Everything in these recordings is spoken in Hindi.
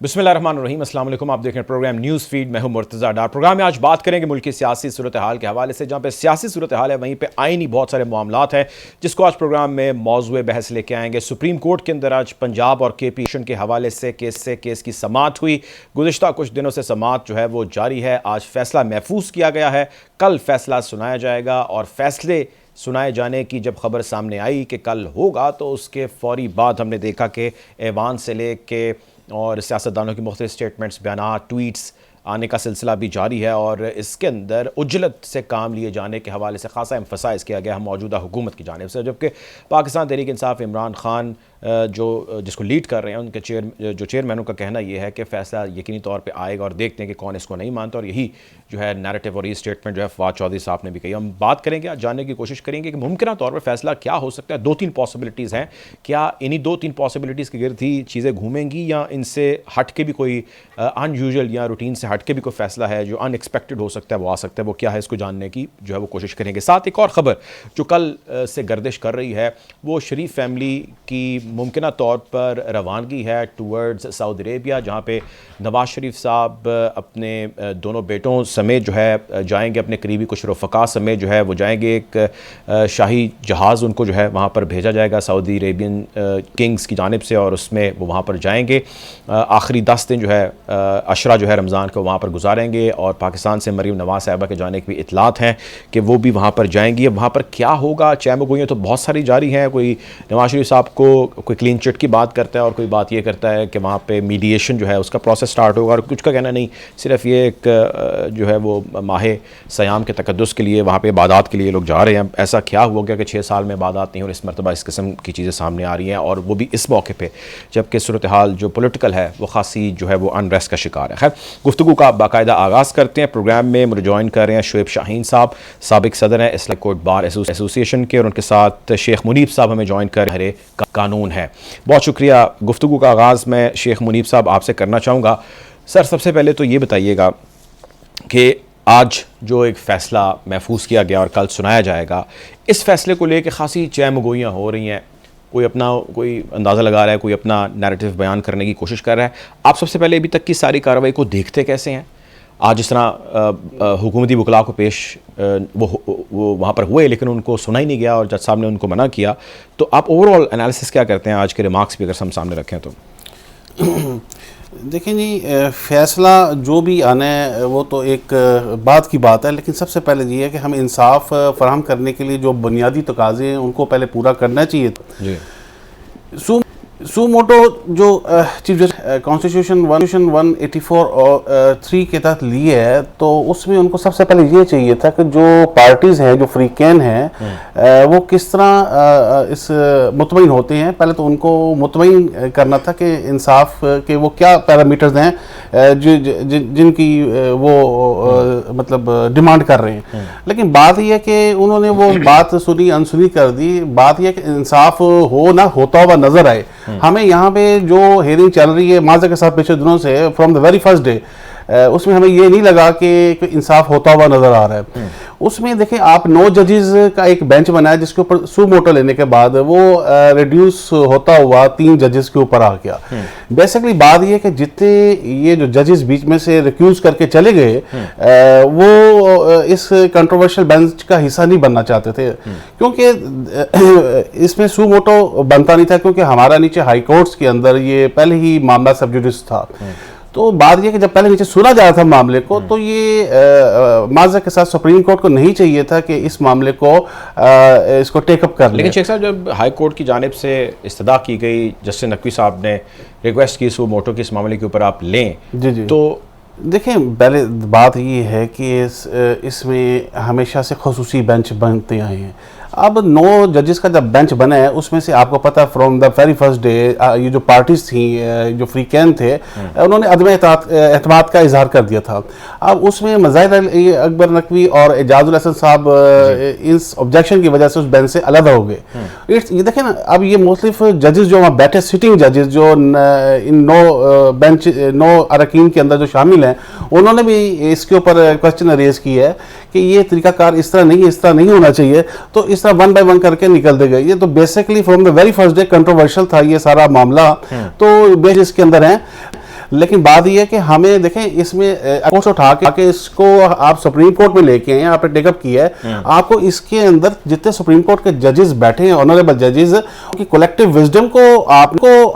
बिस्मिल्लाहिर्रहमानिर्रहीम, अस्सलाम वालेकुम। आप देख रहे हैं प्रोग्राम न्यूज़ फीड। मैं हूं मुर्तज़ा डार। प्रोग्राम में आज बात करेंगे मुल्क की सियासी सूरत हाल के हवाले से। जहां पे सियासी सूरत हाल है वहीं पे आईनी बहुत सारे मामलात हैं जिसको आज प्रोग्राम में मौज़ूए बहस लेके आएंगे। सुप्रीम कोर्ट के अंदर आज पंजाब और KP के हवाले से केस की समाअत हुई। गुज़िश्ता कुछ दिनों से समाअत जो है वो जारी है। आज फैसला महफूज किया गया है, कल फैसला सुनाया जाएगा और फैसले सुनाए जाने की जब खबर सामने आई कि कल होगा तो उसके फौरी बाद हमने देखा कि ऐवान से ले के और सियासतदानों की मुख्तलिफ स्टेटमेंट्स, बयानात, ट्वीट्स आने का सिलसिला भी जारी है और इसके अंदर उजलत से काम लिए जाने के हवाले से खासा एम्फसाइज़ किया गया है मौजूदा हुकूमत की जानिब से। जबकि पाकिस्तान तहरीक इंसाफ इमरान खान जिसको लीड कर रहे हैं उनके चेयरमैनों का कहना यह है कि फ़ैसला यकीनी तौर पे आएगा और देखते हैं कि कौन इसको नहीं मानता। और यही जो है नैरेटिव और ये स्टेटमेंट जो है फवाद चौधरी साहब ने भी कही। हम बात करेंगे, आज जानने की कोशिश करेंगे कि मुमकिन तौर पर फ़ैसला क्या हो सकता है। 2-3 पॉसिबिलिटीज़ हैं। क्या इन्हीं 2-3 पॉसिबिलिटीज़ के गिर्द ही चीज़ें घूमेंगी या इनसे हट के भी कोई अनयूजुअल या रूटीन से हट के भी कोई फ़ैसला है जो अनएक्सपेक्टेड हो सकता है, वो आ सकता है। वो क्या है, इसको जानने की जो है वो कोशिश करेंगे। साथ एक और ख़बर जो कल से गर्दिश कर रही है वो शरीफ फैमिली की मुमकिन तौर पर रवानगी है टूवर्ड्स सऊदी अरेबिया, जहाँ पे नवाज शरीफ साहब अपने दोनों बेटों समेत जो है जाएंगे, अपने करीबी कुछ रफ़क़ा समेत जो है वो जाएंगे। एक शाही जहाज़ उनको जो है वहाँ पर भेजा जाएगा सऊदी अरेबियन किंग्स की जानिब से और उसमें वो वहाँ पर जाएंगे। आखिरी 10 दिन जो है अशरा जो है रमज़ान को वहाँ पर गुजारेंगे और पाकिस्तान से मरीम नवाज साहिबा के जाने की भी इतलात हैं कि वो भी वहाँ पर जाएंगी। अब वहाँ पर क्या होगा, चहमगोइयाँ तो बहुत सारी जारी हैं। कोई नवाज शरीफ साहब को कोई क्लीन चिट की बात करता है और कोई बात ये करता है कि वहाँ पे मीडिएशन जो है उसका प्रोसेस स्टार्ट होगा, और कुछ का कहना नहीं, सिर्फ ये एक जो है वो माह सयाम के तकद्दुस के लिए वहाँ पे इबादत के लिए लोग जा रहे हैं। ऐसा क्या हुआ गया कि 6 साल में इबादत नहीं, और इस मरतबा इस किस्म की चीज़ें सामने आ रही हैं और वो भी इस मौके पर जबकि सूरत हाल जो पोलिटिकल है वो खासी जो है वो अनरेस्ट का शिकार है। खैर, गुफ्तगू का बाकायदा आगाज़ करते हैं। प्रोग्राम में मुझे ज्वाइन कर रहे हैं शुएब शाहीन साहब, साबिक सदर हैं इस्लामिक कोर्ट बार एसोसिएशन के, और उनके साथ शेख मुनीब साहब हमें ज्वाइन कर रहे हैं। कानून है। बहुत शुक्रिया। गुफ्तगू का आगाज़ मैं शेख मुनीब साहब आपसे करना चाहूँगा। सर, सबसे पहले तो ये बताइएगा कि आज जो एक फ़ैसला महफूज किया गया और कल सुनाया जाएगा, इस फ़ैसले को लेकर खासी चहमगोइयाँ हो रही हैं। कोई अंदाज़ा लगा रहा है, कोई अपना नैरेटिव बयान करने की कोशिश कर रहा है। आप सबसे पहले अभी तक की सारी कार्रवाई को देखते कैसे हैं? आज जिस तरह हुकूमती वकला को पेश वो वहाँ पर हुए लेकिन उनको सुना ही नहीं गया और जज साहब ने उनको मना किया, तो आप ओवरऑल एनालिसिस क्या करते हैं? आज के रिमार्क्स भी अगर हम सामने रखें तो। देखें जी, फ़ैसला जो भी आना है वो तो एक बात की बात है, लेकिन सबसे पहले ये है कि हम इंसाफ फराहम करने के लिए जो बुनियादी तकाज़े हैं उनको पहले पूरा करना चाहिए था जी। सुमोटो जो चीफ जस्टिस कॉन्स्टिट्यूशन 184 और 3 के तहत लिए है, तो उसमें उनको सबसे पहले ये चाहिए था कि जो पार्टीज़ हैं, जो फ्रीकैन हैं, वो किस तरह इस मुतमईन होते हैं। पहले तो उनको मुतमईन करना था कि इंसाफ के वो क्या पैरामीटर्स हैं जिनकी वो मतलब डिमांड कर रहे हैं। लेकिन बात यह है कि उन्होंने वो बात सुनी अनसुनी कर दी। बात यह है कि इंसाफ हो ना होता हुआ नजर आए। हमें यहाँ पे जो हेयरिंग चल रही है माजा के साथ पिछले दिनों से, from the very first day, उसमें हमें ये नहीं लगा कि इंसाफ होता हुआ नजर आ रहा है। उसमें देखें आप 9 जजेस का एक बेंच बनाया जिसके ऊपर सुमोटो लेने के बाद वो रिड्यूस होता हुआ 3 जजेस के ऊपर आ गया। बेसिकली बात ये कि जितने ये जो जजेस बीच में से रिक्यूज करके चले गए वो इस कंट्रोवर्शियल बेंच का हिस्सा नहीं बनना चाहते थे, क्योंकि इसमें सुमोटो बनता नहीं था, क्योंकि हमारा नीचे हाई कोर्ट्स के अंदर ये पहले ही मामला सब जुडिस था। तो बात यह कि जब पहले नीचे सुना जा रहा था मामले को, तो ये माजा के साथ सुप्रीम कोर्ट को नहीं चाहिए था कि इस मामले को इसको टेकअप कर ले। लेकिन शेख साहब, जब हाई कोर्ट की जानिब से इस्तदा की गई, जस्टिस नकवी साहब ने रिक्वेस्ट की सुमोटो के इस मामले के ऊपर आप लें, जी, तो देखें पहले बात ये है कि इसमें हमेशा से खुसूसी बेंच बनते आए हैं। अब 9 जजेस का जब बेंच बना है उसमें से आपको पता from the very first day ये जो पार्टीज थी, जो फ्रीकैन थे, उन्होंने अदम एतमाद का इजहार कर दिया था। अब उसमें मज़ाहिर अकबर नकवी और एजाजुल हसन साहब इस ऑब्जेक्शन की वजह से उस बेंच से अलग हो गए। ये देखें ना, अब ये मुख्तलिफ जजेस जो वहाँ बैठे, सिटिंग जजेस जो इन 9 अरकान के अंदर जो शामिल हैं, उन्होंने भी इसके ऊपर क्वेश्चन रेज किया है कि ये तरीकाकार इस तरह नहीं होना चाहिए। तो इस तरह 1 बाय 1 करके निकलते गए। ये तो basically from the very first day controversial था ये सारा मामला, तो बेस इसके अंदर है। लेकिन बात यह है कि हमें देखें इसमें अकोर्स उठा के इसको आप सुप्रीम कोर्ट में लेके आए, आपने टेकअप किया है, आपको इसके अंदर जितने सुप्रीम कोर्ट के जजेस बैठे हैं, ऑनरेबल जजेस, उनकी कलेक्टिव विजडम को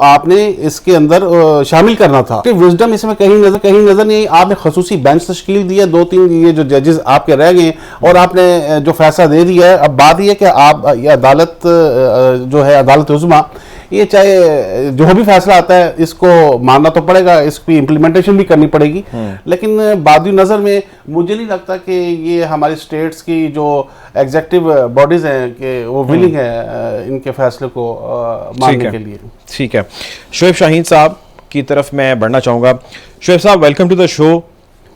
आपने इसके अंदर शामिल करना था। विजडम इसमें कहीं नजर नहीं। आपने खसूसी बेंच तश्कील दिया, 2-3 ये जो जजेस आपके रह गए और आपने जो फैसला दे दिया है। अब बात यह कि आप ये अदालत जो है, अदालत उज़्मा, ये चाहे जो भी फैसला आता है इसको मानना तो पड़ेगा, इसकी इम्प्लीमेंटेशन भी करनी पड़ेगी। लेकिन बादी नज़र में मुझे नहीं लगता कि ये हमारी स्टेट्स की जो एग्जेक्टिव बॉडीज़ हैं कि वो विलिंग है इनके फैसले को मानने के लिए। ठीक है, शोएब शाहीन साहब की तरफ मैं बढ़ना चाहूँगा। शोएब साहब, welcome to the show.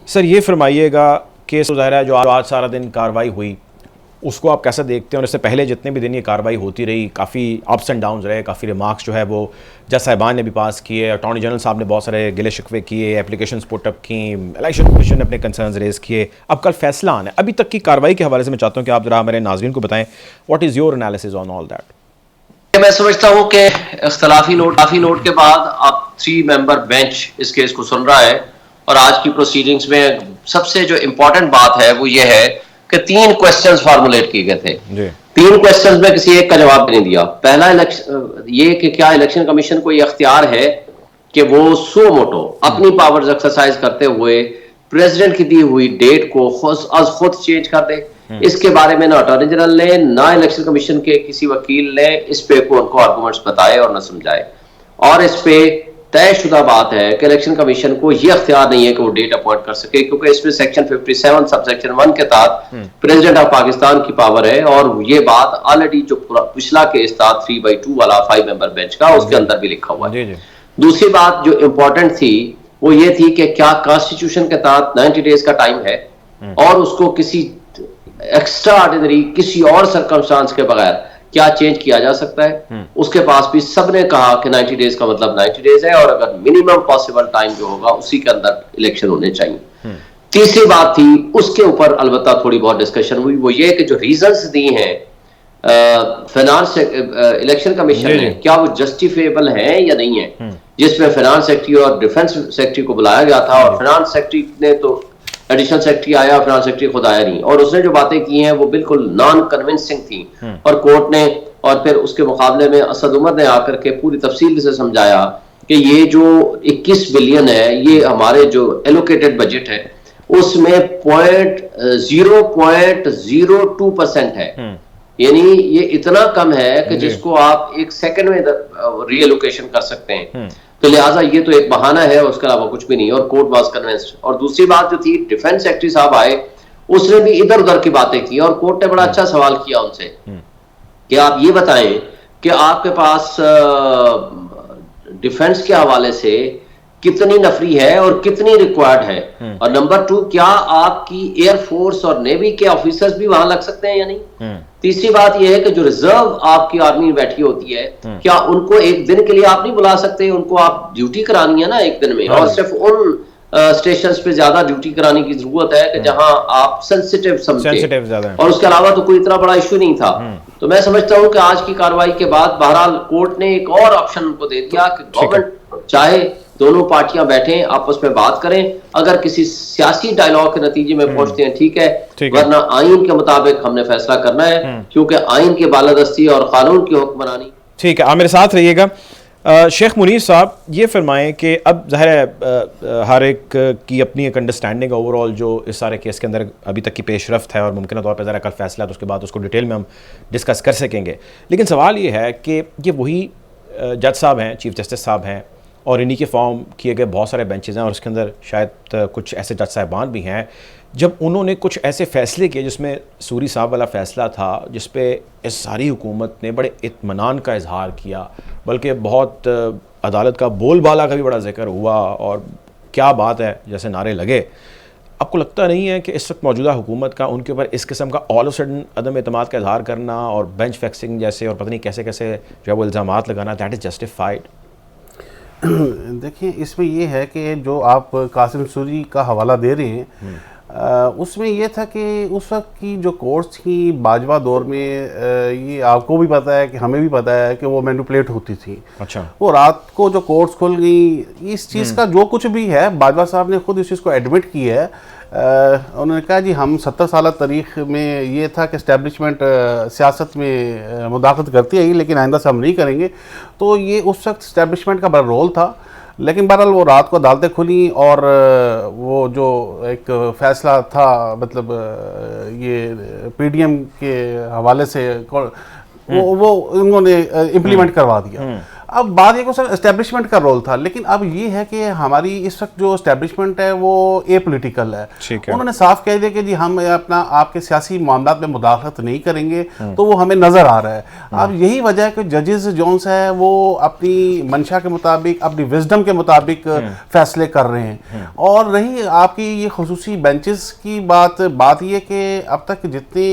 Sir, ये फरमाइएगा कि ज़ाहिर है जो आज सारा दिन कार्रवाई हुई उसको आप कैसे देखते हैं, और इससे पहले जितने भी दिन ये कार्रवाई होती रही काफ़ी अप्स एंड डाउन्स रहे, काफ़ी रिमार्क्स जो है वो जज साहिबान ने भी पास किए, अटॉर्नी जनरल साहब ने बहुत सारे गिले शिकवे किए, एप्लीकेशंस पुटअप की, इलेक्शन कमीशन ने अपने कंसर्न्स रेज किए, अब कल फैसला आना है। अभी तक की कार्रवाई के हवाले से मैं चाहता हूँ कि आप जरा हमारे नाज़रीन को बताएं, what is your analysis on all that. मैं समझता हूँ कि इख्तलाफी नोट के बाद अब 3 मेंबर बेंच इस केस को सुन रहा है, और आज की प्रोसीडिंग्स में सबसे जो इम्पोर्टेंट बात है वो ये है कि 3 क्वेश्चंस फार्मुलेट किए गए थे। 3 क्वेश्चंस में किसी एक का जवाब नहीं दिया। पहला ये कि क्या इलेक्शन कमीशन को ये अख्तियार है कि वो सो मोटो अपनी पावर्स एक्सरसाइज करते हुए प्रेसिडेंट की दी हुई डेट को खुद चेंज कर दे। इसके बारे में ना अटॉर्नी जनरल ने ना इलेक्शन कमीशन के किसी वकील ने इस पे को उनको आर्गुमेंट्स बताए और न समझाए, और इस पे तयशुदा बात है कि इलेक्शन कमीशन को यह अख्तियार नहीं है कि वो डेट अपॉइंट कर सके, क्योंकि इसमें सेक्शन 57 सब सेक्शन 1 के तहत प्रेसिडेंट ऑफ पाकिस्तान की पावर है, और ये बात ऑलरेडी जो पिछला केस था 3/2 वाला 5 मेंबर बेंच का, उसके अंदर भी लिखा हुआ है। दूसरी बात जो इंपॉर्टेंट थी वो ये थी कि क्या कॉन्स्टिट्यूशन के तहत 90 डेज का टाइम है, और उसको किसी एक्स्ट्रा ऑर्डिनरी किसी और सर्कमस्टांस के बगैर क्या चेंज किया जा सकता है। उसके पास भी सबने कहा कि 90 डेज का मतलब 90 डेज है, और अगर मिनिमम पॉसिबल टाइम जो होगा उसी के अंदर इलेक्शन होने चाहिए। तीसरी बात थी, उसके ऊपर अलबत्ता थोड़ी बहुत डिस्कशन हुई, वो ये कि जो रीजंस दी हैं फाइनेंस इलेक्शन कमीशन ने, क्या वो जस्टिफिएबल हैं या नहीं है, जिसमें फाइनेंस सेक्रेटरी और डिफेंस सेक्रेटरी को बुलाया गया था, और फाइनेंस सेक्रेटरी ने तो एडिशनल सेक्रेटरी आया, फाइनेंस सेक्रेटरी खुद आया नहीं, और उसने जो बातें की हैं वो बिल्कुल नॉन कन्विंसिंग थी, और कोर्ट ने और फिर उसके मुकाबले में असद उमर ने आकर के पूरी तफसील से समझाया कि ये जो 21 बिलियन है ये हमारे जो एलोकेटेड बजट है उसमें 0.02% है, यानी ये इतना कम है कि जिसको आप एक सेकंड में रीएलोकेशन कर सकते हैं। तो लिहाजा ये तो एक बहाना है, उसके अलावा कुछ भी नहीं, और कोर्ट वाज कन्विंस्ड। और दूसरी बात जो थी, डिफेंस सेक्रेटरी साहब आए, उसने भी इधर उधर की बातें की, और कोर्ट ने बड़ा अच्छा सवाल किया उनसे कि आप ये बताएं कि आपके पास डिफेंस के हवाले से कितनी नफरी है और कितनी रिक्वायर्ड है, और नंबर 2, क्या आपकी एयरफोर्स और नेवी के ऑफिसर्स भी वहां लग सकते हैं या नहीं। तीसरी बात यह है कि जो रिजर्व आपकी आर्मी में बैठी होती है, क्या उनको एक दिन के लिए आप नहीं बुला सकते, उनको आप ड्यूटी करानी है ना एक दिन में, और सिर्फ उन स्टेशंस पे ज्यादा ड्यूटी कराने की जरूरत है कि जहां आप सेंसिटिव समझे, और उसके अलावा तो कोई इतना बड़ा इशू नहीं था। तो मैं समझता हूं कि आज की कार्रवाई के बाद बहरहाल कोर्ट ने एक और ऑप्शन उनको दे दिया कि गवर्नमेंट चाहे दोनों पार्टियां बैठें, आपस में बात करें, अगर किसी सियासी डायलॉग के नतीजे में पहुंचते हैं ठीक है, वरना आइन के मुताबिक हमने फैसला करना है, क्योंकि आइन की बालादस्ती और कानून की हुक्मरानी। ठीक है, आप मेरे साथ रहिएगा। शेख मुनीर साहब, ये फरमाएं कि अब ज़ाहिर है हर एक की अपनी एक अंडरस्टैंडिंग ओवरऑल जो इस सारे केस के अंदर अभी तक की पेशरफ्त है, और मुमकिन तौर पर ज़रा कल फैसला तो उसके बाद उसको डिटेल में हम डिस्कस कर सकेंगे। लेकिन सवाल ये है कि ये वही जज साहब हैं, चीफ जस्टिस साहब हैं, और इन्हीं के फॉर्म किए गए बहुत सारे बेंचेज़ हैं, और उसके अंदर शायद कुछ ऐसे जज साहिबान भी हैं जब उन्होंने कुछ ऐसे फ़ैसले किए, जिसमें सूरी साहब वाला फ़ैसला था जिस पे इस सारी हुकूमत ने बड़े इत्मीनान का इजहार किया, बल्कि बहुत अदालत का बोलबाला का भी बड़ा जिक्र हुआ, और क्या बात है जैसे नारे लगे। आपको लगता नहीं है कि इस वक्त मौजूदा हुकूमत का उनके ऊपर इस किस्म का ऑल ऑफ सडन अदम एतमाद का इजहार करना और बेंच फिक्सिंग जैसे और पता नहीं कैसे कैसे जो है वो इल्ज़ामात लगाना, दैट इज़ जस्टिफाइड? देखिए, इसमें ये है कि जो आप कासिम सूरी का हवाला दे रहे हैं उसमें ये था कि उस वक्त की जो कोर्ट्स थी बाजवा दौर में, ये आपको भी पता है कि हमें भी पता है कि वो मैनिपुलेट होती थी। अच्छा। वो रात को जो कोर्ट्स खुल गई, इस चीज़ का जो कुछ भी है बाजवा साहब ने खुद इस चीज़ को एडमिट की है। उन्होंने कहा जी हम 70 साल तारीख में ये था कि इस्टेब्लिशमेंट सियासत में मुदाखलत करती है लेकिन आइंदा से हम नहीं करेंगे। तो ये उस वक्त इस्टेब्लिशमेंट का बड़ा रोल था। लेकिन बहरहाल वो रात को अदालतें खुली और वो जो एक फ़ैसला था, मतलब ये पीडीएम के हवाले से वो उन्होंने इम्प्लीमेंट करवा दिया। अब बात ये सर एस्टेब्लिशमेंट का रोल था, लेकिन अब ये है कि हमारी इस वक्त जो एस्टेब्लिशमेंट है वो ए पॉलिटिकल है। उन्होंने साफ कह दिया कि जी हम अपना आपके सियासी मामलात में मुदाखलत नहीं करेंगे, तो वो हमें नज़र आ रहा है। अब यही वजह है कि जजेस जोन्स है वो अपनी मंशा के मुताबिक, अपनी विजडम के मुताबिक फैसले कर रहे हैं। और रही आपकी ये खुसूसी बेंचेस की बात ये कि अब तक जितने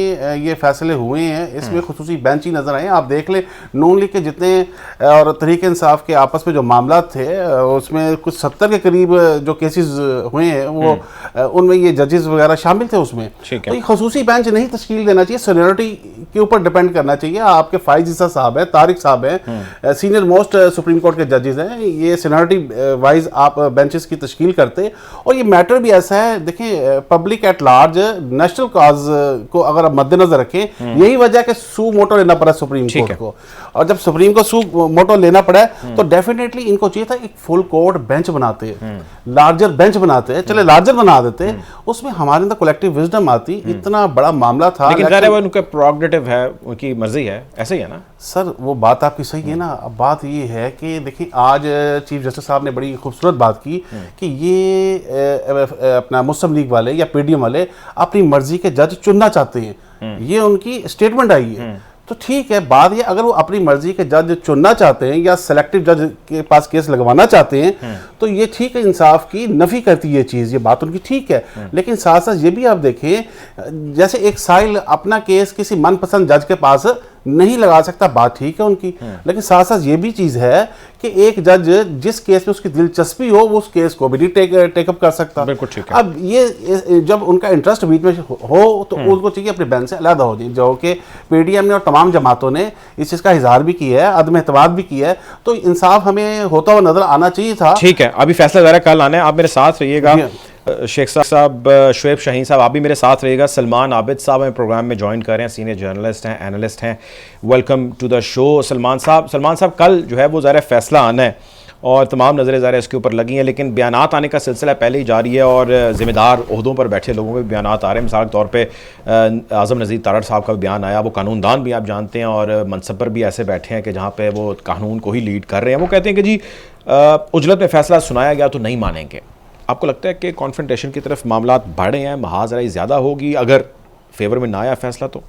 ये फैसले हुए हैं इसमें खुसूसी बेंच ही नज़र आए। आप देख लें नून लीग के जितने और तहरीक इंसाफ के आपस में जो मामला थे उसमें कुछ 70 के करीब जो केसेस हुए हैं वो उनमें ये जजेस वगैरह शामिल थे उसमें। तो ये खसूसी बेंच नहीं तश्कील देना चाहिए, सीनियरिटी के ऊपर डिपेंड करना चाहिए। आपके फाइज ईसा साहब हैं, तारिक साहब हैं, सीनियर मोस्ट सुप्रीम कोर्ट के जजेस हैं, ये सीनियरिटी वाइज आप बेंचेस की तश्कील करते। और ये मैटर भी ऐसा है, देखें पब्लिक एट लार्ज नेशनल काज को अगर आप मद्देनजर रखें, यही वजह है कि सू मोटो लेना पड़ा सुप्रीम कोर्ट को। और जब सुप्रीम को सू मोटो लेना पड़ा तो डेफिनेटली इनको चाहिए था एक फुल कोर्ट बेंच बनाते, लार्जर बेंच बनाते, चले लार्जर बना देते, उसमें हमारे अंदर कलेक्टिव विजडम आती। इतना बड़ा मामला था, लेकिन वो उनका प्रोग्रेटिव है, उनकी मर्जी है, ऐसे ही है ना सर। वो बात आपकी सही है ना। अब बात ये है कि देखिए आज चीफ जस्टिस साहब ने बड़ी खूबसूरत बात की कि ये अपना मुस्लिम लीग वाले या पीडीएम वाले अपनी मर्जी के जज चुनना चाहते हैं, ये उनकी स्टेटमेंट आई है। तो ठीक है, बात ये अगर वो अपनी मर्जी के जज चुनना चाहते हैं या सेलेक्टिव जज के पास केस लगवाना चाहते हैं तो ये ठीक है, इंसाफ की नफी करती है ये चीज़, ये बात उनकी ठीक है। लेकिन साथ साथ ये भी आप देखें, जैसे एक साइल अपना केस किसी मनपसंद जज के पास नहीं लगा सकता, बात ठीक है उनकी, लेकिन साथ साथ ये भी चीज़ है कि एक जज जिस केस में उसकी दिलचस्पी हो वो उस केस को भी नहीं टेकअप कर सकता। बिल्कुल ठीक है। अब ये जब उनका इंटरेस्ट बीच में हो तो उनको चाहिए अपने बेंच से अलग हो जाए, जो कि पीडीएम ने और तमाम जमातों ने इस चीज़ का इजहार भी किया है, अदम एतमाद भी किया है। तो इंसाफ हमें होता हुआ नजर आना चाहिए था। ठीक है, अभी फैसला ज़रा कल आना है, आप मेरे साथ रहिएगा। शेख साहब, शुएब शाहीन साहब, आप भी मेरे साथ रहिएगा। सलमान आबिद साहब हमें प्रोग्राम में ज्वाइन कर रहे हैं, सीनियर जर्नलिस्ट हैं, एनालिस्ट हैं। Welcome to the show Salman साहब, कल जो है वो ज़रा फैसला आना है और तमाम नज़रें ज़रा इसके ऊपर लगी हैं, लेकिन बयानात आने का सिलसिला पहले ही जारी है और ज़िम्मेदार ओहदों पर बैठे लोगों के भी बयानात आ रहे हैं। मिसाल के तौर पे आज़म नज़ीर तारड़ साहब का बयान आया, वो कानूनदान भी आप जानते हैं और मनसब पर भी ऐसे बैठे हैं कि जहाँ पे वो कानून को ही लीड कर रहे हैं। वो कहते हैं कि जी उजलत में फ़ैसला सुनाया गया तो नहीं मानेंगे। आपको लगता है कि कॉन्फ्रंटेशन की तरफ मामला बढ़े हैं, महाजराई ज़्यादा होगी अगर फेवर में ना आया फैसला? तो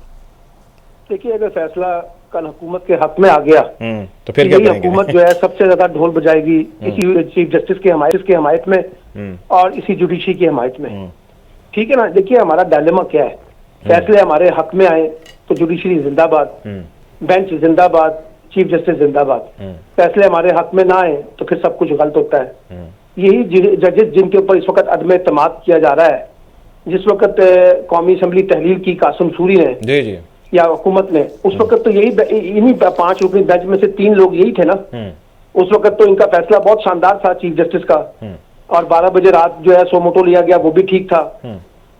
देखिए, अगर फैसला कल हुकूमत के हक में आ गया तो फिर क्या करेंगे? हुकूमत जो है सबसे ज्यादा ढोल बजाएगी इसी चीफ जस्टिस की हमायत में और इसी जुडिशरी की हमायत में। ठीक है ना। देखिए हमारा डायलेमा क्या है, फैसले हमारे हक में आए तो जुडिशरी जिंदाबाद, बेंच जिंदाबाद, चीफ जस्टिस जिंदाबाद। फैसले हमारे हक में ना आए तो फिर सब कुछ गलत होता है। यही जजेस जिनके ऊपर इस वक्त अदम एतमाद किया जा रहा है, जिस वक्त कौमी असम्बली तहलील की कासिम सूरी ने जी या हुकूमत ने, उस वक्त तो यही इन्हीं 5 रुकनी बेंच में से 3 लोग यही थे ना। उस वक्त तो इनका फैसला बहुत शानदार था चीफ जस्टिस का, और 12 बजे रात जो है सो मोटो लिया गया वो भी ठीक था।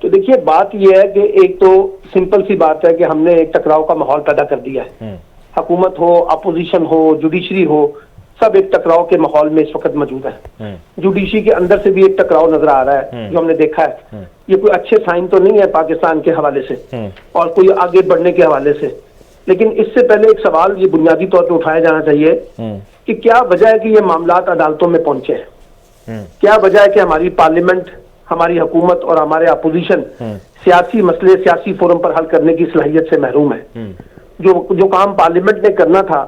तो देखिए बात यह है कि एक तो सिंपल सी बात है कि हमने एक टकराव का माहौल पैदा कर दिया है। हुकूमत हो, अपोजिशन हो, जुडिशरी हो, सब एक टकराव के माहौल में इस वक्त मौजूद है। जुडिशरी के अंदर से भी एक टकराव नजर आ रहा है जो हमने देखा है। ये कोई अच्छे साइन तो नहीं है पाकिस्तान के हवाले से और कोई आगे बढ़ने के हवाले से। लेकिन इससे पहले एक सवाल ये बुनियादी तौर पर उठाया जाना चाहिए कि क्या वजह है कि ये मामलात अदालतों में पहुंचे हैं? क्या वजह है कि हमारी पार्लियामेंट, हमारी हुकूमत और हमारे अपोजिशन सियासी मसले सियासी फोरम पर हल करने की सलाहियत से महरूम है? जो काम पार्लियामेंट ने करना था,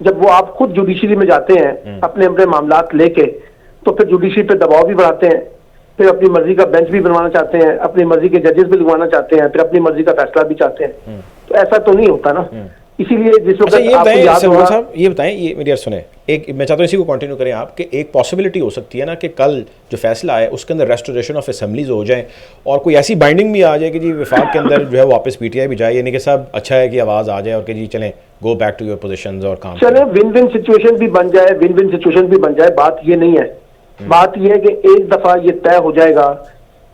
जब वो आप खुद जुडिशरी में जाते हैं अपने अपने मामलात लेके, तो फिर जुडिशरी पे दबाव भी बढ़ाते हैं, फिर अपनी मर्जी का बेंच भी बनवाना चाहते हैं, अपनी मर्जी के जजेस भी लगवाना चाहते हैं, फिर अपनी मर्जी का फैसला भी चाहते हैं। तो ऐसा तो नहीं होता ना। इसीलिए जिस अच्छा, वक्त ये आपको बताएं याद सलमान होगा, साहब, ये बताएं, ये मेरी यार सुने, एक मैं चाहता हूँ इसी को कंटिन्यू करें आप, कि एक पॉसिबिलिटी हो सकती है ना कि कल जो फैसला है उसके अंदर रेस्टोरेशन ऑफ असेंबलीज हो जाए और कोई ऐसी बाइंडिंग भी आ जाए कि जी विफाक के अंदर जो है वापस पीटीआई भी जाए, यानी कि सब अच्छा है कि आवाज़ आ जाए और कि जी चलें go back to your positions और काम चले विन विन सिचुएशन भी बन जाए, विन विन सिचुएशन भी बन जाए। बात ये नहीं है, बात ये है कि एक दफा ये तय हो जाएगा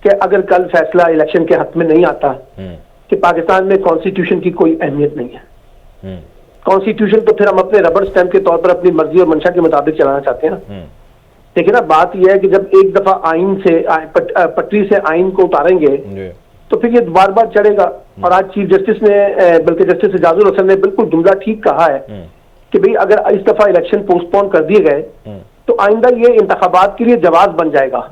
कि अगर कल फैसला इलेक्शन के हक में नहीं आता कि पाकिस्तान में कॉन्स्टिट्यूशन की कोई अहमियत नहीं है। कॉन्स्टिट्यूशन तो फिर हम अपने रबर स्टैंप के तौर पर अपनी मर्जी और मंशा के मुताबिक चलाना चाहते हैं ना। देखिए ना, बात यह है कि जब एक दफा आइन से पटरी से आइन को उतारेंगे तो फिर ये बार बार चढ़ेगा। और आज चीफ जस्टिस ने, बल्कि जस्टिस एजाजुल हसन ने बिल्कुल जुमला ठीक कहा है कि भाई अगर इस दफा इलेक्शन पोस्टपोन कर दिए गए तो आइंदा ये इंतखाबात के लिए जवाब बन जाएगा।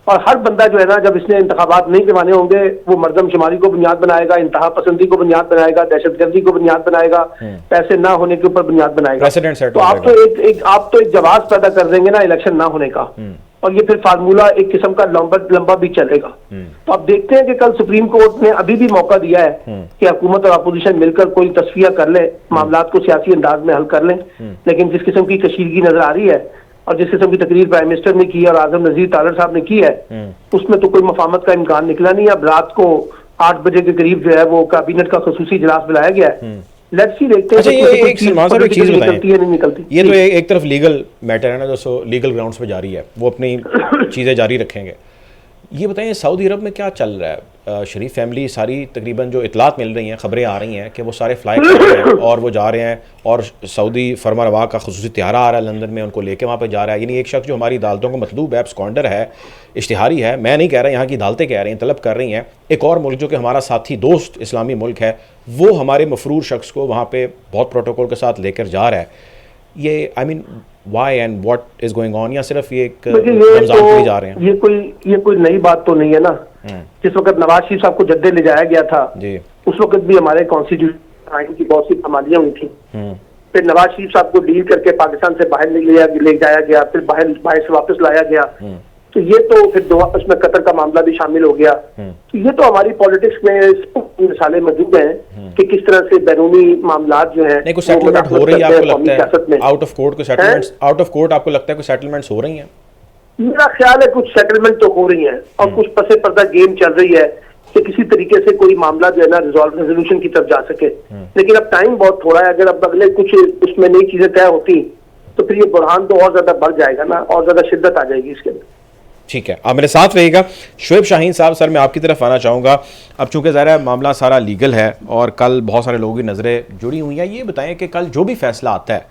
और हर बंदा जो है ना, जब इसने इंतखाबात नहीं करवाने होंगे, वो मर्दमशुमारी को बुनियाद बनाएगा, इंतहा पसंदी को बुनियाद बनाएगा, दहशतगर्दी को बुनियाद बनाएगा, पैसे ना होने के ऊपर बुनियाद बनाएगा। तो आप तो एक जवाब पैदा कर देंगे ना इलेक्शन ना होने का, और ये फिर फार्मूला एक किस्म का लंबा भी चलेगा। तो आप देखते हैं कि कल सुप्रीम कोर्ट ने अभी भी मौका दिया है कि हुकूमत और अपोजिशन मिलकर कोई तस्फिया कर ले, मामलात को सियासी अंदाज में हल कर लें। लेकिन जिस किस्म की कशीदगी नजर आ रही है और जिस किस्म की तकरीर प्राइम मिनिस्टर ने की और आजम नजीर तालर साहब ने की है, उसमें तो कोई मफाहमत का इम्कान निकला नहीं। अब रात को 8 बजे के करीब जो है वो कैबिनेट का खसूसी इजलास बुलाया गया है। लेट्स सी, देखते हैं। अच्छा, ये एक सलमान साहब एक चीज़ निकलती है नहीं निकलती। ये तो एक तरफ लीगल मैटर है ना, जो लीगल ग्राउंड्स पे जारी है, वो अपनी चीज़ें जारी रखेंगे। ये बताइए सऊदी अरब में क्या चल रहा है? शरीफ फैमिली सारी तकरीबन जो इतलात मिल रही हैं, खबरें आ रही हैं कि वो सारे फ्लाई कर रहे हैं और वो जा रहे हैं, और सऊदी फरमारवा का खुसूसी त्यारा आ रहा है लंदन में, उनको लेके वहाँ पे जा रहा है। यानी एक शख्स जो हमारी अदालतों को मतलूब है, एब्सकॉन्डर है, इश्तिहारी है, मैं नहीं कह रहा, यहाँ की अदालतें कह रही हैं, तलब कर रही हैं, एक और मुल्क जो कि हमारा साथी दोस्त इस्लामी मुल्क है, वो हमारे मफरूर शख्स को वहाँ पर बहुत प्रोटोकॉल के साथ लेकर जा रहा है। ये I mean why and what is going on, या सिर्फ ये एक रमजान के लिए जा रहे हैं? ये कोई नई बात तो नहीं है ना। जिस वक्त नवाज शरीफ साहब को जद्दे ले जाया गया था जी, उस वक्त भी हमारे कॉन्स्टिट्यूशन आइन की बहुत सी कमालियां हुई थी। फिर नवाज शरीफ साहब को डील करके पाकिस्तान से बाहर ले जाया गया, फिर बाहर से वापस लाया गया। तो ये तो फिर उसमें कतर का मामला भी शामिल हो गया। तो ये तो हमारी पॉलिटिक्स में मिसालें मौजूद हैं कि किस तरह से बैरूनी मामलात जो है, नहीं कोई सेटलमेंट हो रही है आपको लगता है? आउट ऑफ कोर्ट आपको लगता है कोई सेटलमेंट्स हो रही हैं? मेरा ख्याल है कुछ सेटलमेंट तो हो रही हैं और कुछ पसे पर्दा गेम चल रही है कि किसी तरीके से कोई मामला जो है ना रेजोल्यूशन की तरफ जा सके। लेकिन अब टाइम बहुत थोड़ा है। अगर अब अगले कुछ उसमें नई चीजें तय होती तो फिर ये बुरहान तो और ज्यादा बढ़ जाएगा ना, और ज्यादा शिद्दत आ जाएगी इसके अंदर। ठीक है, आप मेरे साथ रहिएगा। शुएब शाहीन साहब, सर मैं आपकी तरफ आना चाहूँगा। अब चूंकि ज़रा मामला सारा लीगल है और कल बहुत सारे लोगों की नज़रें जुड़ी हुई हैं, ये बताएं कि कल जो भी फैसला आता है,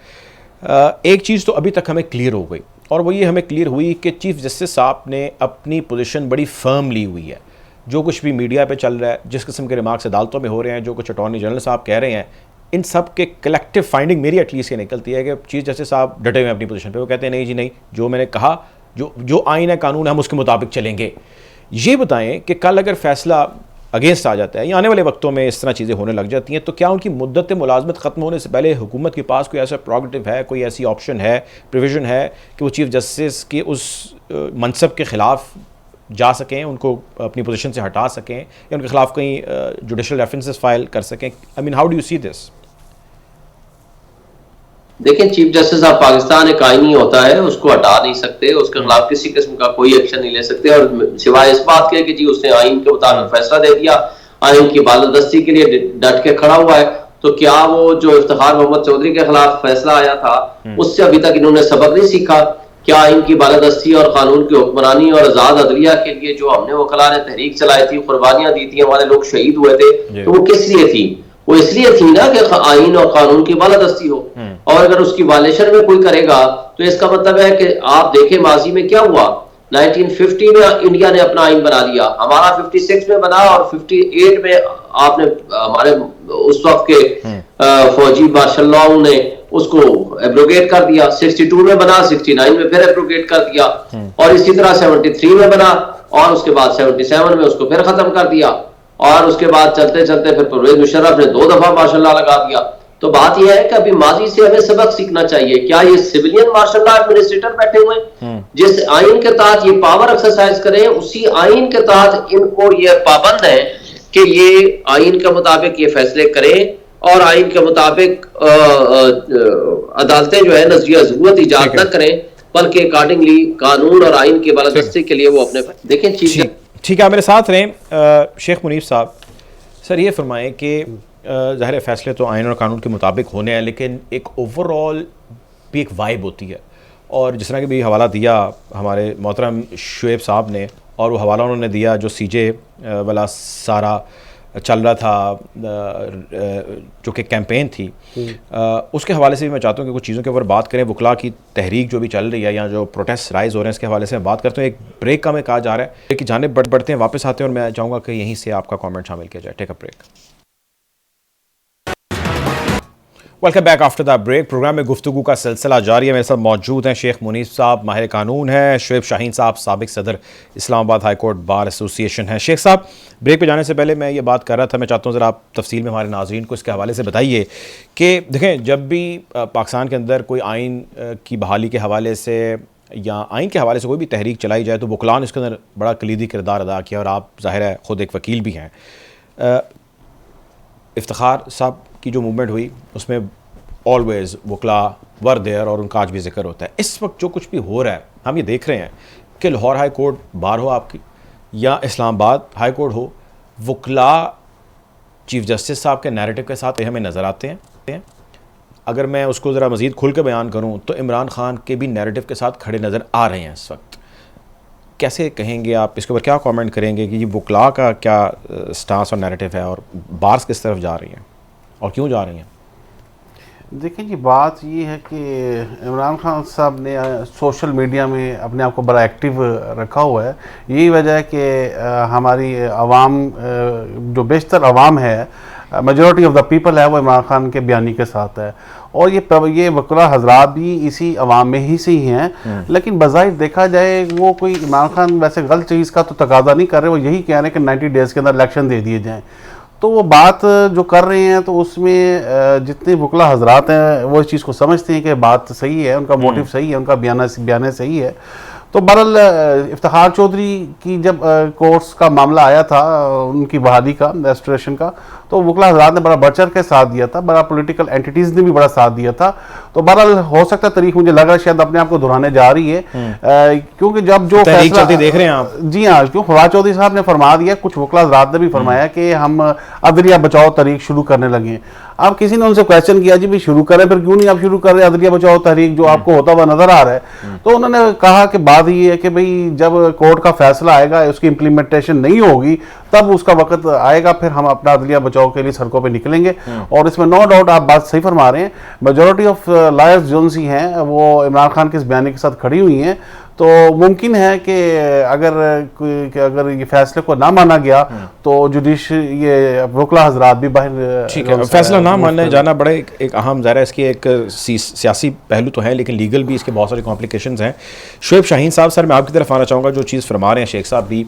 एक चीज़ तो अभी तक हमें क्लियर हो गई, और वो ये हमें क्लियर हुई कि चीफ जस्टिस साहब ने अपनी पोजीशन बड़ी फर्म ली हुई है। जो कुछ भी मीडिया पे चल रहा है, जिस किस्म के रिमार्क्स अदालतों में हो रहे हैं, जो कुछ अटॉर्नी जनरल साहब कह रहे हैं, इन सब के कलेक्टिव फाइंडिंग मेरी एटलीस्ट ये निकलती है कि चीफ जस्टिस साहब डटे हुए अपनी पोजीशन पे। वो कहते हैं नहीं जी नहीं, जो मैंने कहा, जो आइन है, कानून है, हम उसके मुताबिक चलेंगे। ये बताएं कि कल अगर फैसला अगेंस्ट आ जाता है या आने वाले वक्तों में इस तरह चीज़ें होने लग जाती हैं, तो क्या उनकी मुद्दत मुलाजमत ख़त्म होने से पहले हुकूमत के पास कोई ऐसा प्रोगेटिव है, कोई ऐसी ऑप्शन है, प्रोविज़न है कि वो चीफ जस्टिस के उस मनसब के ख़िलाफ़ जा सकें, उनको अपनी पोजीशन से हटा सकें, या उनके खिलाफ कहीं जुडिशल रेफरेंसेस फाइल कर सकें? I mean how do you see this? देखिए, चीफ जस्टिस ऑफ पाकिस्तान एक आईनी होता है, उसको हटा नहीं सकते, उसके खिलाफ किसी किस्म का कोई एक्शन नहीं ले सकते, और सिवाय इस बात के कि जी उसने आइन के मुताबिक फैसला दे दिया, आइन की बालादस्ती के लिए डट के खड़ा हुआ है। तो क्या वो जो इफ्तिखार मोहम्मद चौधरी के खिलाफ फैसला आया था उससे अभी तक इन्होंने सबक नहीं सीखा? क्या आइन की बालादस्ती और कानून की हुक्मरानी और आजाद अदलिया के लिए जो हमने वकला ने तहरीक चलाई थी, कुर्बानियां दी थी, हमारे लोग शहीद हुए थे, तो वो किस लिए थी? वो इसलिए थी ना कि आइन और कानून की बालादस्ती हो। और अगर उसकी वायलेशन में कोई करेगा तो इसका मतलब है कि आप देखें माजी में क्या हुआ। 1950 में इंडिया ने अपना आइन बना लिया, हमारा 56 में बना, और 58 में आपने हमारे उस वक्त के फौजी मार्शल लॉ ने उसको एब्रोगेट कर दिया। 62 में बना, 69 में फिर एब्रोगेट कर दिया, और इसी तरह 73 में बना, और उसके बाद 77 में उसको फिर खत्म कर दिया, और उसके बाद चलते चलते फिर परवेज मुशर्रफ ने 2 दफा मार्शल लॉ लगा दिया। तो बात यह है कि अभी माजी से हमें सबक सीखना चाहिए। क्या ये सिविलियन मार्शल लॉ एडमिनिस्ट्रेटर बैठे हुए जिस आइन के तहत ये पावर एक्सरसाइज करें, उसी आइन के तहत इनको ये पाबंद है कि ये आइन के मुताबिक ये फैसले करें, और आइन के मुताबिक अदालतें जो है नजरिया जरूरत इजाद न करें, बल्कि अकॉर्डिंगली कानून और आइन की बालादस्ती के लिए वो अपने देखें चीज। ठीक है, मेरे साथ रहें शेख मुनीफ साहब। सर ये फरमाएं कि ज़ाहिर फैसले तो आइन और कानून के मुताबिक होने हैं, लेकिन एक ओवरऑल भी एक वाइब होती है, और जिस तरह के भी हवाला दिया हमारे मोहतरम शुएब साहब ने, और वो हवाला उन्होंने दिया जो सीजे वाला सारा चल रहा था जो कि कैंपेन थी, उसके हवाले से भी मैं चाहता हूँ कि कुछ चीज़ों के ऊपर बात करें। वकला की तहरीक जो भी चल रही है या जो प्रोटेस्ट राइज हो रहे हैं, इसके हवाले से मैं बात करता हूँ। एक ब्रेक का मैं कहा जा रहा है कि जाने बढ़ते हैं, वापस आते हैं, और मैं चाहूँगा कि यहीं से आपका कॉमेंट शामिल किया जाए। Take a break. Welcome back after the break. Program में गुफ्तगू का सिलसिला जारी है। मेरे साथ मौजूद हैं शेख मुनीफ साहब, माहिर कानून हैं, शुएब शाहीन साहब, साबिक सदर Islamabad high court bar association है। शेख साहब, ब्रेक पे जाने से पहले मैं ये बात कर रहा था, मैं चाहता हूँ ज़रा आप तफसील में हमारे नाज़रीन को इसके हवाले से बताइए कि देखें, जब भी पाकिस्तान के अंदर कोई आइन की बहाली के हवाले से या आइन के हवाले से कोई भी तहरीक चलाई जाए, तो वकला ने इसके अंदर बड़ा कलीदी किरदार अदा किया, और आप ज़ाहिर है ख़ुद एक वकील भी हैं। इफ्तिखार साहब की जो मूवमेंट हुई उसमें ऑलवेज़ वकला वर देयर, और उनका आज भी जिक्र होता है। इस वक्त जो कुछ भी हो रहा है, हम ये देख रहे हैं कि लाहौर हाई कोर्ट बार हो आपकी या इस्लामाबाद हाई कोर्ट हो, वकला चीफ जस्टिस साहब के नैरेटिव के साथ हमें नज़र आते हैं। अगर मैं उसको ज़रा मज़ीद खुल के बयान करूँ तो इमरान खान के भी नैरेटिव के साथ खड़े नज़र आ रहे हैं इस वक्त। कैसे कहेंगे आप इसके ऊपर, क्या कमेंट करेंगे कि ये वकला का क्या स्टांस और नैरेटिव है, और बार्स किस तरफ जा रही हैं और क्यों जा रही हैं? देखिए जी, बात ये है कि इमरान खान साहब ने सोशल मीडिया में अपने आप को बड़ा एक्टिव रखा हुआ है। यही वजह है कि हमारी आवाम, जो बेशतर आवाम है, मेजॉरिटी ऑफ द पीपल है, वो इमरान खान के बयानी के साथ है, और ये वकला हजरात भी इसी अवाम में ही से ही हैं। लेकिन बज़ाहिर देखा जाए वो कोई इमरान खान वैसे गलत चीज़ का तो तकाजा नहीं कर रहे, वो यही कह रहे हैं कि 90 डेज़ के अंदर इलेक्शन दे दिए जाएँ। तो वो बात जो कर रहे हैं, तो उसमें जितने वकला हजरात हैं वो इस चीज़ को समझते हैं कि बात सही है, उनका मोटिव सही है, उनका बयान सही है। तो बहरहाल इफ्तिखार चौधरी की जब कोर्ट्स का मामला आया था, उनकी बहाली का, रेस्टोरेशन का, तो वकला हजरात ने बड़ा बढ़ चढ़ के साथ दिया था, बड़ा पॉलिटिकल एंटिटीज़ ने भी बड़ा साथ दिया था। तो बहरहाल हो सकता है तारीख, मुझे लग रहा है शायद अपने आप को दोहराने जा रही है, क्योंकि जब जो फैसला देख रहे हैं आप, जी हाँ, क्यों फवाद चौधरी साहब ने फरमा दिया, कुछ वकला हजरात ने भी फरमाया कि हम अदलिया बचाओ तहरीक शुरू करने लगे। अब किसी ने उनसे क्वेश्चन किया जी भाई शुरू करें, फिर क्यों नहीं आप शुरू कर रहे अदलिया बचाओ तहरीक, जो आपको होता हुआ नजर आ रहा है? तो उन्होंने कहा कि बात ये है कि भाई जब कोर्ट का फैसला आएगा, उसकी इम्प्लीमेंटेशन नहीं होगी, तब उसका वक्त आएगा, फिर हम अपना अदलिया बचाओ के लिए सड़कों पे निकलेंगे। और इसमें नो डाउट आप बात सही फरमा रहे हैं, मेजॉरिटी ऑफ लॉयर्स जो सी हैं वो इमरान खान के इस बयानी के साथ खड़ी हुई हैं। तो मुमकिन है कि अगर ये फैसले को ना माना गया तो ये वकला हजरात भी बाहर, ठीक है, फैसला ना मानने जाना बड़ा एक अहम ज़ाहिर है, इसकी एक सियासी पहलू तो है, लेकिन लीगल भी इसके बहुत सारे कॉम्प्लिकेशंस हैं। शुएब शाहीन साहब, सर मैं आपकी तरफ आना चाहूँगा, जो चीज़ फरमा रहे हैं शेख साहब भी,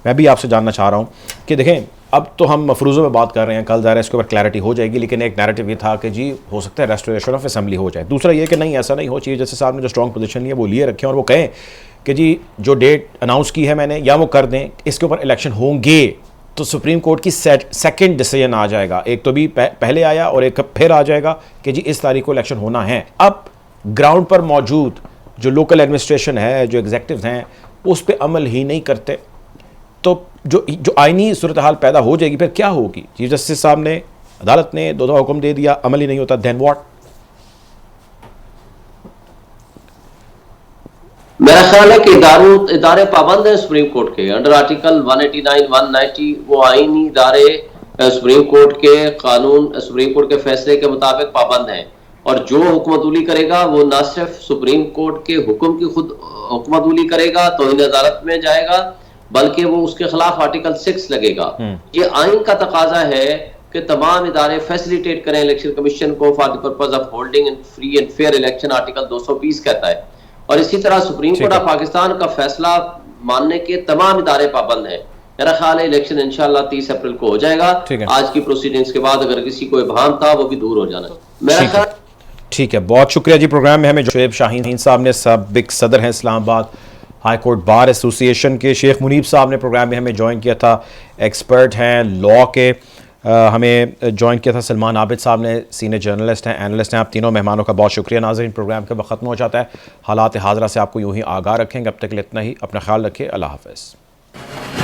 मैं भी आपसे जानना चाह रहा हूँ कि देखें, अब तो हम मफरूज़ों में बात कर रहे हैं, कल ज़ाहिर है इसके ऊपर क्लैरिटी हो जाएगी, लेकिन एक नैरेटिव ये था कि जी हो सकता है रेस्टोरेशन ऑफ असेंबली हो जाए। दूसरा ये कि नहीं, ऐसा नहीं हो चाहिए, जैसे साहब ने जो स्ट्रॉन्ग पोजीशन ली है वो लिए रखें, और वो कहें कि जी जो डेट अनाउंस की है मैंने, या वो कर दें, इसके ऊपर इलेक्शन होंगे, तो सुप्रीम कोर्ट की सेकंड डिसीजन आ जाएगा। एक तो भी पहले आया और एक फिर आ जाएगा कि जी इस तारीख को इलेक्शन होना है। अब ग्राउंड पर मौजूद जो लोकल एडमिनिस्ट्रेशन है, जो एग्जेक्टिव हैं, उस पर अमल ही नहीं करते, तो जो आईनी सूरत हाल पैदा हो जाएगी, फिर क्या होगी? चीफ जस्टिस साहब ने, अदालत ने दो हुक्म दे दिया, अमल ही नहीं होता, देन व्हाट? मेरा ख्याल है कि इदारे पाबंद हैं सुप्रीम कोर्ट के, अंडर आर्टिकल 189, 190 वो आईनी इदारे सुप्रीम कोर्ट के कानून, सुप्रीम कोर्ट के फैसले के मुताबिक पाबंद हैं, और जो हुक्मतुली करेगा वो ना सिर्फ सुप्रीम कोर्ट के हुक्म की खुद हुक्मतुली करेगा तो इन अदालत में जाएगा, बल्कि वो उसके खिलाफ आर्टिकल 6 लगेगा। ये आइन का तकाजा है कि तमाम इदारे फैसिलिटेट करें इलेक्शन कमीशन को for the purpose of holding and free and fair election, article 220 कहता है। और इसी तरह सुप्रीम कोर्ट ऑफ पाकिस्तान का फैसला मानने के तमाम इदारे पाबंद हैं। मेरा ख्याल है इलेक्शन इंशाल्लाह 30 अप्रैल को हो जाएगा। आज की प्रोसीडिंग्स के बाद अगर किसी को इबाम था वो भी दूर हो जाना। मेरा ख्याल, ठीक है, बहुत शुक्रिया जी। प्रोग्राम में हमें शुएब शाहीन साहब ने, साबिक सदर हैं Islamabad high court bar association के। शेख मुनीफ साहब ने प्रोग्राम में हमें ज्वाइन किया था, एक्सपर्ट हैं लॉ के। हमें ज्वाइन किया था सलमान आबिद साहब ने, सीनियर जर्नलिस्ट हैं, एनालिस्ट हैं। आप तीनों मेहमानों का बहुत शुक्रिया। नाज़रीन, प्रोग्राम का वक्त ख़त्म हो जाता है। हालात हाज़रा से आपको यूँ ही आगाह रखेंगे। अब तक के लिए इतना ही। अपना ख्याल रखिए। अल्लाह हाफ़िज़।